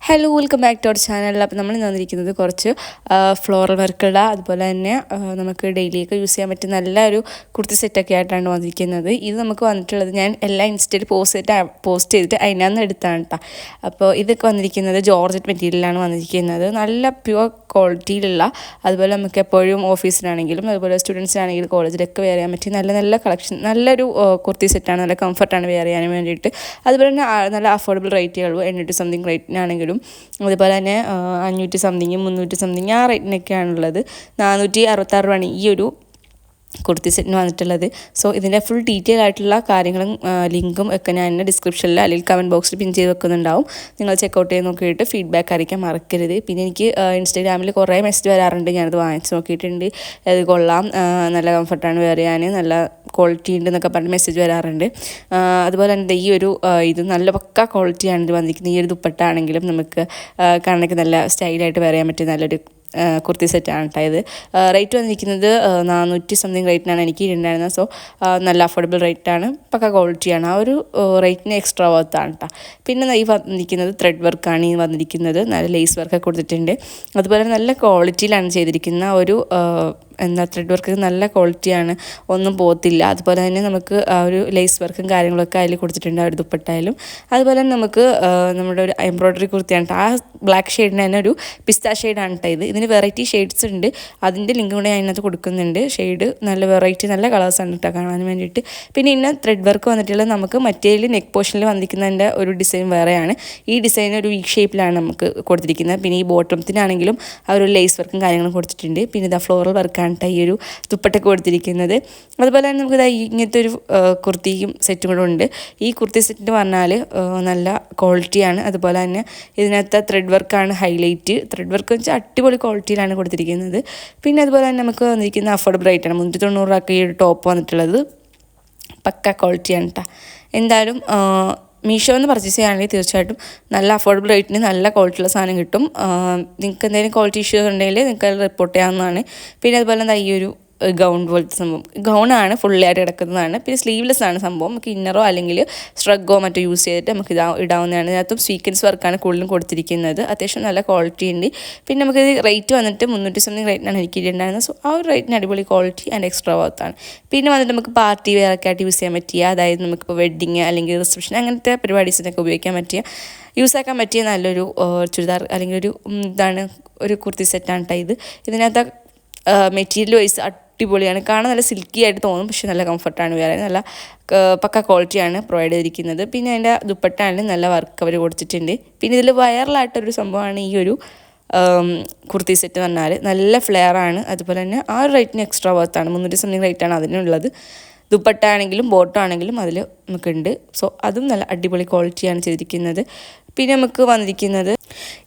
Hello welcome back to our channel. അപ്പോൾ നമ്മൾ വന്നിരിക്കുന്നത് കുറച്ച് ഫ്ലോറൽ വർക്കുള്ള അതുപോലെ തന്നെ നമുക്ക് ഡെയിലിയൊക്കെ യൂസ് ചെയ്യാൻ പറ്റിയ നല്ലൊരു കുർത്തി സെറ്റൊക്കെ ആയിട്ടാണ് വന്നിരിക്കുന്നത്. ഇത് നമുക്ക് വന്നിട്ടുള്ളത് ഞാൻ എല്ലാ ഇൻസ്റ്റയിൽ പോസ്റ്റ് ചെയ്തിട്ട് അതിനകത്ത് എടുത്താണ് കേട്ടോ. അപ്പോൾ ഇതൊക്കെ വന്നിരിക്കുന്നത് ജോർജറ്റ് മെറ്റീരിയലാണ് വന്നിരിക്കുന്നത്. നല്ല പ്യുവർ ക്വാളിറ്റിയിലുള്ള, അതുപോലെ നമുക്ക് എപ്പോഴും ഓഫീസിലാണെങ്കിലും അതുപോലെ സ്റ്റുഡൻസിനാണെങ്കിലും കോളേജിലൊക്കെ വെയർ ചെയ്യാൻ പറ്റിയ നല്ല നല്ല കളക്ഷൻ, നല്ലൊരു കുർത്തി സെറ്റാണ്. നല്ല കംഫർട്ടാണ് വെയർ ചെയ്യാൻ വേണ്ടിയിട്ട്. അതുപോലെ തന്നെ നല്ല അഫോർഡബിൾ റേറ്റുകളും 800 സംതിങ് റേറ്റിനാണെങ്കിലും അതുപോലെ തന്നെ 500 സംതിങ് 300 സംതിങ് ആ റേറ്റിനൊക്കെയാണുള്ളത്. 466 രൂപയാണ് ഈ ഒരു കുർത്തി സെറ്റിന് വന്നിട്ടുള്ളത്. സോ ഇതിൻ്റെ ഫുൾ ഡീറ്റെയിൽ ആയിട്ടുള്ള കാര്യങ്ങളും ലിങ്കും ഒക്കെ ഞാൻ ഡിസ്ക്രിപ്ഷനിൽ അല്ലെങ്കിൽ കമൻറ്റ് ബോക്സിൽ പിൻ ചെയ്ത് വെക്കുന്നുണ്ടാവും. നിങ്ങൾ ചെക്കൗട്ട് ചെയ്ത് നോക്കിയിട്ട് ഫീഡ്ബാക്ക് അറിയിക്കാൻ മറക്കരുത്. പിന്നെ എനിക്ക് ഇൻസ്റ്റാഗ്രാമിൽ കുറേ മെസ്സേജ് വരാറുണ്ട്, ഞാനത് വാങ്ങിച്ച് നോക്കിയിട്ടുണ്ട്, അത് കൊള്ളാം, നല്ല കംഫർട്ടാണ് വെയർ ചെയ്യാൻ, നല്ല ക്വാളിറ്റി ഉണ്ട് എന്നൊക്കെ പറഞ്ഞ് മെസ്സേജ് വരാറുണ്ട്. അതുപോലെ തന്നെ ഈ ഒരു ഇത് നല്ല പക്ക ക്വാളിറ്റിയാണ് ഇത് വന്നിരിക്കുന്നത്. ഈ ഒരു ദുപ്പട്ട ആണെങ്കിലും നമുക്ക് കാണാനൊക്കെ നല്ല സ്റ്റൈലായിട്ട് വെയർ ചെയ്യാൻ പറ്റിയ നല്ലൊരു കുർത്തി സെറ്റാണ് കേട്ടോ. ഇത് റേറ്റ് വന്നിരിക്കുന്നത് 400 സംതിങ് റേറ്റിനാണ് എനിക്ക് ഇട്ടുണ്ടായിരുന്നത്. സോ നല്ല അഫോർഡബിൾ റേറ്റാണ്, പക്ക ക്വാളിറ്റിയാണ്. ആ ഒരു റേറ്റിന് എക്സ്ട്രാ വർത്താണ് കേട്ടോ. പിന്നെ ഈ വന്നിരിക്കുന്നത് ത്രെഡ് വർക്കാണ് ഈ വന്നിരിക്കുന്നത്. നല്ല ലേസ് വർക്കൊക്കെ കൊടുത്തിട്ടുണ്ട്. അതുപോലെ നല്ല ക്വാളിറ്റിയിലാണ് ചെയ്തിരിക്കുന്ന ഒരു ത്രെഡ് വർക്ക് നല്ല ക്വാളിറ്റിയാണ്, ഒന്നും പോകത്തില്ല. അതുപോലെ തന്നെ നമുക്ക് ആ ഒരു ലേസ് വർക്കും കാര്യങ്ങളൊക്കെ അതിൽ കൊടുത്തിട്ടുണ്ട് ആ ഒരു ദുപ്പട്ടയിലും. അതുപോലെ തന്നെ നമുക്ക് നമ്മുടെ ഒരു എംബ്രോയ്ഡറി കുർത്തിയാണ് കേട്ടോ. ആ ബ്ലാക്ക് ഷെയ്ഡിന് തന്നെ ഒരു പിസ്ത ഷെയ്ഡാണ് കേട്ടോ. ഇതിന് വെറൈറ്റി ഷെയ്ഡ്സ് ഉണ്ട്, അതിൻ്റെ ലിങ്ക് കൂടെ അതിനകത്ത് കൊടുക്കുന്നുണ്ട്. ഷെയ്ഡ് നല്ല വെറൈറ്റി നല്ല കളേഴ്സാണ് കേട്ടോ കാണാൻ വേണ്ടിയിട്ട്. പിന്നെ ഇന്ന് ത്രെഡ് വർക്ക് വന്നിട്ടുള്ളത് നമുക്ക് മറ്റേതിൽ നെക്ക് പോർഷനിൽ വന്നിരിക്കുന്നതിൻ്റെ ഒരു ഡിസൈൻ വേറെയാണ്. ഈ ഡിസൈൻ ഒരു വി ഷേപ്പിലാണ് നമുക്ക് കൊടുത്തിരിക്കുന്നത്. പിന്നെ ഈ ബോട്ടത്തിനാണെങ്കിലും ആ ഒരു ലേസ് വർക്കും കാര്യങ്ങളും കൊടുത്തിട്ടുണ്ട്. പിന്നെ ഇതാ ഫ്ലോറൽ വർക്കാണ് ഈ ഒരു ദുപ്പട്ടയ്ക്ക് കൊടുത്തിരിക്കുന്നത്. അതുപോലെ തന്നെ നമുക്ക് ഇങ്ങനത്തെ ഒരു കുർത്തിയും സെറ്റും കൂടെ ഉണ്ട്. ഈ കുർത്തി സെറ്റ് പറഞ്ഞാൽ നല്ല ക്വാളിറ്റിയാണ്. അതുപോലെ തന്നെ ഇതിനകത്ത് ത്രെഡ് വർക്കാണ് ഹൈലൈറ്റ്. ത്രെഡ് വർക്ക് വെച്ചാൽ അടിപൊളി ക്വാളിറ്റിയിലാണ് കൊടുത്തിരിക്കുന്നത്. പിന്നെ അതുപോലെ തന്നെ നമുക്ക് വന്നിരിക്കുന്ന അഫോർഡബിൾ റേറ്റാണ്. 390 രൂപയ്ക്ക് ഈ ഒരു ടോപ്പ് വന്നിട്ടുള്ളത് പക്ക ക്വാളിറ്റിയാണ് കേട്ടോ. എന്തായാലും മീഷോ എന്ന് പർച്ചേസ് ചെയ്യുകയാണെങ്കിൽ തീർച്ചയായിട്ടും നല്ല അഫോർഡബിൾ റേറ്റിന് നല്ല ക്വാളിറ്റിയുള്ള സാധനം കിട്ടും. നിങ്ങൾക്ക് എന്തെങ്കിലും ക്വാളിറ്റി ഇഷ്യൂസ് ഉണ്ടെങ്കിൽ നിങ്ങൾക്ക് അത് റിപ്പോർട്ട് ചെയ്യാവുന്നതാണ്. പിന്നെ അതുപോലെ എന്താ ഈ ഒരു ഗൗൺ പോലത്തെ സംഭവം, ഗൗണാണ് ഫുള്ളായിട്ട് കിടക്കുന്നതാണ്. പിന്നെ സ്ലീവ്ലെസ് ആണ് സംഭവം. നമുക്ക് ഇന്നറോ അല്ലെങ്കിൽ സ്ട്രഗോ മറ്റോ യൂസ് ചെയ്തിട്ട് നമുക്ക് ഇടാവുന്നതാണ്. ഇതിനകത്തും സ്വീക്വൻസ് വർക്കാണ് കൂടുതലും കൊടുത്തിരിക്കുന്നത്. അത്യാവശ്യം നല്ല ക്വാളിറ്റി ഉണ്ട്. പിന്നെ നമുക്ക് റേറ്റ് വന്നിട്ട് 300 സംതിങ് റേറ്റിനാണ് എനിക്ക് ഇട്ടുണ്ടായിരുന്നത്. സോ ആ ഒരു റേറ്റിന് അടിപൊളി ക്വാളിറ്റി ആൻഡ് എക്സ്ട്രാ വർത്താണ്. പിന്നെ വന്നിട്ട് നമുക്ക് പാർട്ടി വെയർ ഒക്കെ ആയിട്ട് യൂസ് ചെയ്യാൻ പറ്റിയ, അതായത് നമുക്കിപ്പോൾ വെഡ്ഡിങ് അല്ലെങ്കിൽ റിസപ്ഷൻ അങ്ങനത്തെ പരിപാടീസിനൊക്കെ ഉപയോഗിക്കാൻ പറ്റിയ, യൂസാക്കാൻ പറ്റിയ നല്ലൊരു ചുരിദാർ അല്ലെങ്കിൽ ഒരു കുർത്തി സെറ്റാണ് കേട്ടോ ഇത്. ഇതിനകത്ത് മെറ്റീരിയൽ വൈസ് അടിപൊളിയാണ്, കാണാൻ നല്ല സിൽക്കി ആയിട്ട് തോന്നും, പക്ഷേ നല്ല കംഫർട്ടാണ് വേറെ, നല്ല പക്ക ക്വാളിറ്റിയാണ് പ്രൊവൈഡ് ചെയ്തിരിക്കുന്നത്. പിന്നെ അതിൻ്റെ ദുപ്പട്ടയാണെങ്കിൽ നല്ല വർക്ക് അവർ കൊടുത്തിട്ടുണ്ട്. പിന്നെ ഇതിൽ വൈറലായിട്ടൊരു സംഭവമാണ് ഈ ഒരു കുർത്തി സെറ്റ് പറഞ്ഞാൽ നല്ല ഫ്ലെയറാണ്. അതുപോലെ തന്നെ ആ ഒരു റേറ്റിന് എക്സ്ട്രാ വർത്താണ്. 300 സംതിങ് റേറ്റാണ് അതിനുള്ളത്. ദുപ്പട്ട ആണെങ്കിലും ബോട്ടം ആണെങ്കിലും അതിൽ നമുക്കുണ്ട്. സോ അതും നല്ല അടിപൊളി ക്വാളിറ്റിയാണ് ചെയ്തിരിക്കുന്നത്. പിന്നെ നമുക്ക് വന്നിരിക്കുന്നത്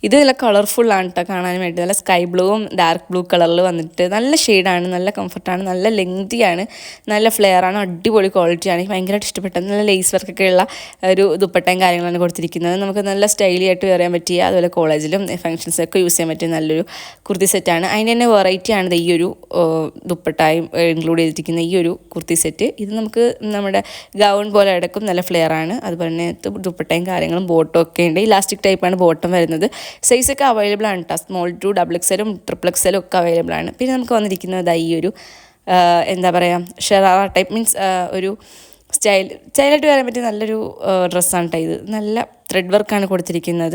ഇത് നല്ല കളർഫുള്ളാണ് കേട്ടോ കാണാൻ വേണ്ടി. നല്ല സ്കൈ ബ്ലൂവും ഡാർക്ക് ബ്ലൂ കളറിൽ വന്നിട്ട് നല്ല ഷെയ്ഡാണ്, നല്ല കംഫർട്ടാണ്, നല്ല ലെങ്തിയാണ്, നല്ല ഫ്ലെയറാണ്, അടിപൊളി ക്വാളിറ്റിയാണ്. എനിക്ക് ഭയങ്കരമായിട്ട് ഇഷ്ടപ്പെട്ടത്. നല്ല ലേസ് വർക്കൊക്കെ ഉള്ള ഒരു ദുപ്പട്ടയും കാര്യങ്ങളാണ് കൊടുത്തിരിക്കുന്നത്. നമുക്ക് നല്ല സ്റ്റൈലി ആയിട്ട് വെയർ ചെയ്യാൻ പറ്റിയ, അതുപോലെ കോളേജിലും ഫംഗ്ഷൻസൊക്കെ യൂസ് ചെയ്യാൻ പറ്റിയ നല്ലൊരു കുർത്തി സെറ്റാണ്. അതിൻ്റെ തന്നെ വെറൈറ്റിയാണ് ഈ ഒരു ദുപ്പട്ടായും ഇൻക്ലൂഡ് ചെയ്തിരിക്കുന്ന ഈ ഒരു കുർത്തി സെറ്റ്. ഇത് നമുക്ക് നമ്മുടെ ഗൗൺ പോലെ അടക്കും, നല്ല ഫ്ലെയറാണ്. അതുപോലെ തന്നെ ദുപ്പട്ടയും കാര്യങ്ങളും ബോട്ടും ഒക്കെ ഉണ്ട്. ഇലാസ്റ്റിക് ടൈപ്പാണ് ബോട്ടം വരുന്നത്. സൈസൊക്കെ അവൈലബിൾ ആണ് കേട്ടോ. സ്മോൾ ടു XXL, XXL ഒക്കെ അവൈലബിൾ ആണ്. പിന്നെ നമുക്ക് വന്നിരിക്കുന്നത് ഈ ഒരു എന്താ പറയുക, ഷറാറ ടൈപ്പ്, മീൻസ് ഒരു സ്റ്റൈലായിട്ട് വരാൻ പറ്റിയ നല്ലൊരു ഡ്രസ്സാണ് കേട്ടോ ഇത്. നല്ല ത്രെഡ് വർക്കാണ് കൊടുത്തിരിക്കുന്നത്,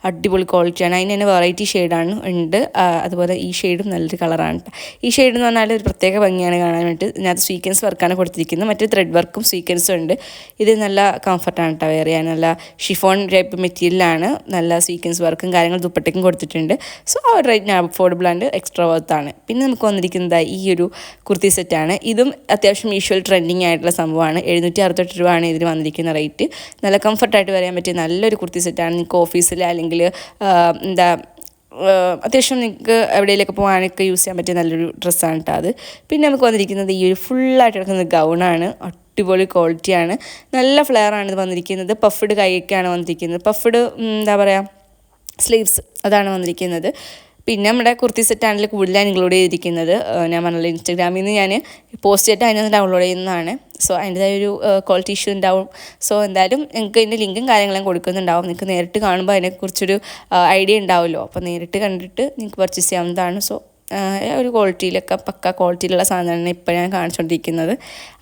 അടിപൊളി ക്വാളിറ്റിയാണ്. അതിന് തന്നെ വെറൈറ്റി ഷെയ്ഡാണ് ഉണ്ട്. അതുപോലെ ഈ ഷെയ്ഡും നല്ലൊരു കളറാണ് കേട്ടോ. ഈ ഷെയ്ഡ് എന്ന് പറഞ്ഞാൽ ഒരു പ്രത്യേക ഭംഗിയാണ് കാണാൻ വേണ്ടി. ഇതിനകത്ത് സ്വീക്വൻസ് വർക്കാണ് കൊടുത്തിരിക്കുന്നത്, മറ്റേ ത്രെഡ് വർക്കും സ്വീക്വൻസും ഉണ്ട്. ഇത് നല്ല കംഫർട്ടാണ് കേട്ടോ വെയർ ചെയ്യാൻ. നല്ല ഷിഫോൺ ടൈപ്പ് മെറ്റീരിയലാണ്, നല്ല സ്വീക്വൻസ് വർക്കും കാര്യങ്ങളും ദുപ്പട്ടയ്ക്കും കൊടുത്തിട്ടുണ്ട്. സോ ആ ഒരു റേറ്റിന് അഫോർഡബിൾ ആൻഡ് എക്സ്ട്രാ വർത്താണ്. പിന്നെ നമുക്ക് വന്നിരിക്കുന്നത് ഈ ഒരു കുർത്തി സെറ്റാണ്. ഇതും അത്യാവശ്യം യൂഷ്വൽ ട്രെൻഡിങ് ആയിട്ടുള്ള സംഭവമാണ്. 768 രൂപയാണ് ഇതിന് വന്നിരിക്കുന്ന റേറ്റ്. നല്ല കംഫർട്ടായിട്ട് വരാൻ പറ്റിയ നല്ലൊരു കുർത്തി സെറ്റാണ്. നിങ്ങൾക്ക് ഓഫീസിൽ അല്ലെങ്കിൽ അത്യാവശ്യം നിങ്ങൾക്ക് എവിടെയെങ്കിലൊക്കെ പോകാനൊക്കെ യൂസ് ചെയ്യാൻ പറ്റിയ നല്ലൊരു ഡ്രസ്സാണ് കേട്ടോ അത്. പിന്നെ നമുക്ക് വന്നിരിക്കുന്നത് ഈ ഒരു ഫുള്ളായിട്ട് കിടക്കുന്ന ഗൗണാണ്, അടിപൊളി ക്വാളിറ്റിയാണ്, നല്ല ഫ്ലെയറാണ് ഇത് വന്നിരിക്കുന്നത്. പഫ്ഡ് കൈയൊക്കെയാണ് വന്നിരിക്കുന്നത്, പഫ്ഡ് എന്താ പറയുക സ്ലീവ്സ് അതാണ് വന്നിരിക്കുന്നത്. പിന്നെ നമ്മുടെ കുർത്തി സെറ്റാണെങ്കിൽ കൂടുതലാണ് ഇൻക്ലൂഡ് ചെയ്തിരിക്കുന്നത്. ഞാൻ പറഞ്ഞല്ലോ ഇൻസ്റ്റാഗ്രാമിൽ നിന്ന് ഞാൻ പോസ്റ്റ് ചെയ്തിട്ട് അതിനകത്ത് ഡൗൺലോഡ് ചെയ്യുന്നതാണ്. സോ അതിൻ്റെതായ ഒരു ക്വാളിറ്റി ഇഷ്യൂ ഉണ്ടാവും. സോ എന്തായാലും നിങ്ങൾക്ക് അതിൻ്റെ ലിങ്കും കാര്യങ്ങളും കൊടുക്കുന്നുണ്ടാവും. നിങ്ങൾക്ക് നേരിട്ട് കാണുമ്പോൾ അതിനെക്കുറിച്ചൊരു ഐഡിയ ഉണ്ടാവുമല്ലോ. അപ്പോൾ നേരിട്ട് കണ്ടിട്ട് നിങ്ങൾക്ക് പർച്ചേസ് ചെയ്യാവുന്നതാണ്. സോ ഒരു ക്വാളിറ്റിയിലൊക്കെ പക്ക ക്വാളിറ്റിയിലുള്ള സാധനമാണ് ഇപ്പോൾ ഞാൻ കാണിച്ചുകൊണ്ടിരിക്കുന്നത്.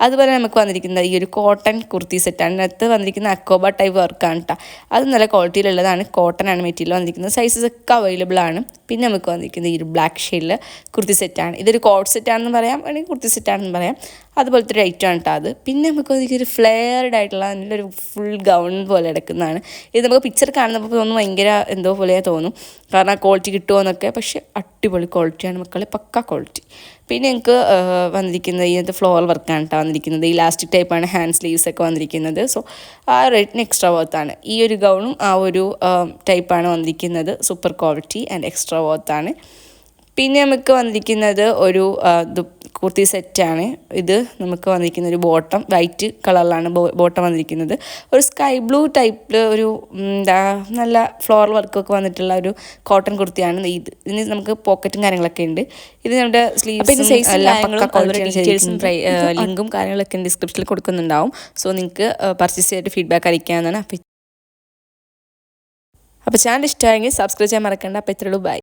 അതുപോലെ നമുക്ക് വന്നിരിക്കുന്നത് ഈ ഒരു കോട്ടൺ കുർത്തി സെറ്റാണ്. അതിനകത്ത് വന്നിരിക്കുന്ന അക്കോബ ടൈപ്പ് വർക്കാണ് കേട്ടോ. അത് നല്ല ക്വാളിറ്റിയിലുള്ളതാണ്. കോട്ടൺ ആണ് മെറ്റീരിയൽ വന്നിരിക്കുന്നത്. സൈസസ് ഒക്കെ അവൈലബിൾ ആണ്. പിന്നെ നമുക്ക് വന്നിരിക്കുന്നത് ഈ ഒരു ബ്ലാക്ക് ഷെയ്ഡിൽ കുർത്തി സെറ്റാണ്. ഇതൊരു കോട്ട് സെറ്റാണെന്ന് പറയാം, അല്ലെങ്കിൽ കുർത്തി സെറ്റാണെന്ന് പറയാം. അതുപോലത്തെ ഒരു ഐറ്റമാണ് കേട്ടോ അത്. പിന്നെ നമുക്ക് ഒരു ഫ്ലെയർഡ് ആയിട്ടുള്ള നല്ലൊരു ഫുൾ ഗൗൺ പോലെ എടുക്കുന്നതാണ്. ഇത് നമുക്ക് പിക്ചർ കാണുന്നപ്പോൾ തോന്നും ഭയങ്കര എന്തോ പോലെ തോന്നും, കാരണം ആ ക്വാളിറ്റി കിട്ടുമോ എന്നൊക്കെ. പക്ഷേ അടിപൊളി ക്വാളിറ്റിയാണ് മക്കളെ, പക്ക ക്വാളിറ്റി. പിന്നെ എനിക്ക് വന്നിരിക്കുന്നത് ഇതിനകത്ത് ഫ്ലോറൽ വർക്കാണ് കേട്ടോ വന്നിരിക്കുന്നത്. ഇലാസ്റ്റിക് ടൈപ്പാണ് ഹാൻഡ് സ്ലീവ്സ് ഒക്കെ വന്നിരിക്കുന്നത്. സോ ആ റേറ്റിന് എക്സ്ട്രാ വർത്താണ്. ഈ ഒരു ഗൗണും ആ ഒരു ടൈപ്പാണ് വന്നിരിക്കുന്നത്. സൂപ്പർ ക്വാളിറ്റി ആൻഡ് എക്സ്ട്രാ വർത്താണ്. പിന്നെ നമുക്ക് വന്നിരിക്കുന്നത് ഒരു കുർത്തി സെറ്റാണ്. ഇത് നമുക്ക് വന്നിരിക്കുന്ന ഒരു ബോട്ടം വൈറ്റ് കളറിലാണ് ബോട്ടം വന്നിരിക്കുന്നത്. ഒരു സ്കൈ ബ്ലൂ ടൈപ്പിൽ ഒരു നല്ല ഫ്ലോറൽ വർക്കൊക്കെ വന്നിട്ടുള്ള ഒരു കോട്ടൺ കുർത്തിയാണ് ഇത്. ഇതിന് നമുക്ക് പോക്കറ്റും കാര്യങ്ങളൊക്കെ ഉണ്ട്. ഇത് നമ്മുടെ സ്ലീവ്സും ഡീറ്റെയിൽസും ലിങ്കും കാര്യങ്ങളൊക്കെ ഡിസ്ക്രിപ്ഷനിൽ കൊടുക്കുന്നുണ്ടാവും. സോ നിങ്ങൾക്ക് പർച്ചേസ് ചെയ്തിട്ട് ഫീഡ്ബാക്ക് അറിയിക്കാവുന്നതാണ്. അപ്പോൾ ചാനൽ ഇഷ്ടമായെങ്കിൽ സബ്സ്ക്രൈബ് ചെയ്യാൻ മറക്കണ്ട. അപ്പോൾ ഇത്രയുള്ളൂ, ബൈ.